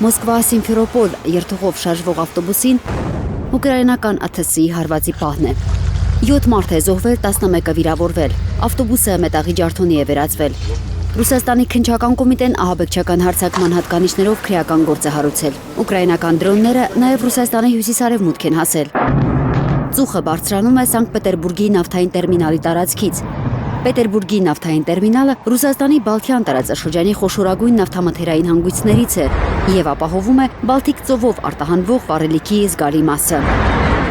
Մոսկվա-Սիմֆերոպոլ երթուղով շարժվող ավտոբուսին ուկրաինական ԱԹՍ-ի հարվածի պահն է։ 7 մարդ է զոհվել, 11-ը վիրավորվել։ Ավտոբուսը մետաղի ջարդոնի է վերածվել։ Ռուսաստանի քննչական կոմիտեն ահաբեկչական հարձակման հատկանիշներով քրեական գործ է հարուցել։ Ուկրաինական դրոնները նաև Ռուսաստանի հյուսիսարևմուտք են հասել։ Ծուխը բարձրանում է Սանկտ Պետերբուրգի նավթային տերմինալի տարածքից։ Պետերբուրգի նավթային տերմինալը Ռուսաստանի Բալթյան տարածաշրջանի խոշորագույն նավթամթերային հանգույցներից է և ապահովում է Բալթիկ ծովով արտահանվող վառելիքի զգալի մասը։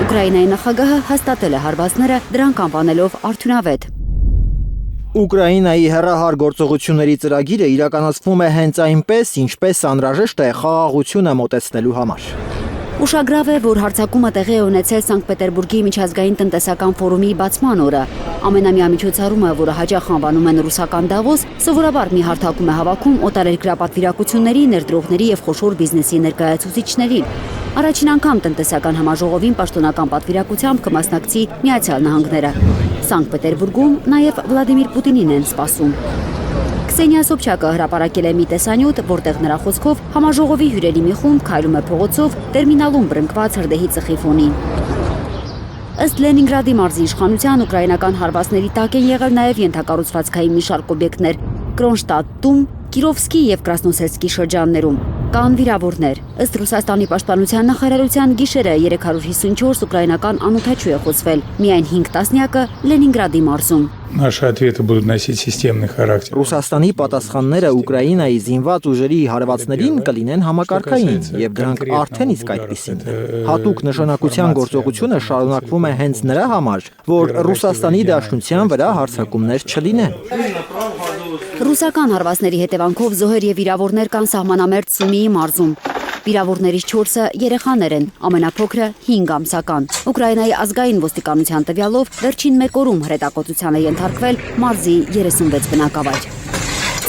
Ուկրաինայի նախագահը հաստատել է հարվածները, դրանք անվանելով արդյունավետ։ Ուկրաինայի հեռահար գործողությունների ծրագիրը իրականացվում է հենց այնպես, ինչպես անհրաժեշտ է խաղաղությունը մոտեցնելու համար։ Ուշագրավ է, որ հարձակումը տեղի է ունեցել Սանկտ Պետերբուրգի միջազգային տնտեսական ֆորումի բացման օրը։ Ամենամյա միջոցառումը, որը հաճախ անվանում են ռուսական Դավոս, սովորաբար մի հարթակում է հավաքում օտարերկրյա պատվիրակությունների, ներդրողների և խոշոր բիզնեսի ներկայացուցիչներին։ Առաջին անգամ տնտեսական համաժողովին պաշտոնական պատվիրակությամբ կմասնակցի Միացյալ Նահանգները։ Սանկտ Պետերբուրգում նաև Վլադիմիր Պուտինին են սպասում։ Քսենիա Սոբչակը հրապարակել է մի տեսանյութ, որտեղ նրա խոսքով համաժողովի հյուրերի մի խումբ քայլում է փողոցով տերմինալում բռնկված հրդեհի ծխի ֆոնին։ Ըստ Լենինգրադի մարզի իշխանության ուկրաինական հարվածների տակ են եղել նաև ենթակառուցվածքային մի շարք օբյեկտներ Կրոնշտադտում, Կիրովսկի և Կրասնոսելսկի շրջաններում։ Կան վիրավորներ։ Ըստ Ռուսաստանի պաշտպանության նախարարության գիշերը 354 ուկրաինական անօդաչու է խոցվել, միայն 5 տասնյակը Լենինգրադի մարզում։ Наши ответы будут носить системный характер։ Ռուսաստանի պատասխանները Ուկրաինայի զինված ուժերի հարվածներին կլինեն համակարգային, եւ դրանք արդեն իսկ այդպիսին են։ Հատուկ նշանակության գործողությունը շարունակվում է հենց նրա համար, որ Ռուսաստանի Դաշնության վրա հարձակումներ չլինեն։ Ռուսական հարվածների հետևանքով զոհեր և վիրավորներ կան սահմանամերձ Սումիի մարզում։ Վիրավորներից 4-ը երեխաներ են, ամենափոքրը 5 ամսական։ Ուկրաինայի ազգային ոստիկանության տվյալով վերջին 1 օրում հրետակոծության է ենթարկվել մարզի 36 բնակավայր։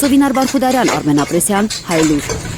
Ծովինար Բարխուդարյան, Արմեն Ապրեսյան, Հայլուր։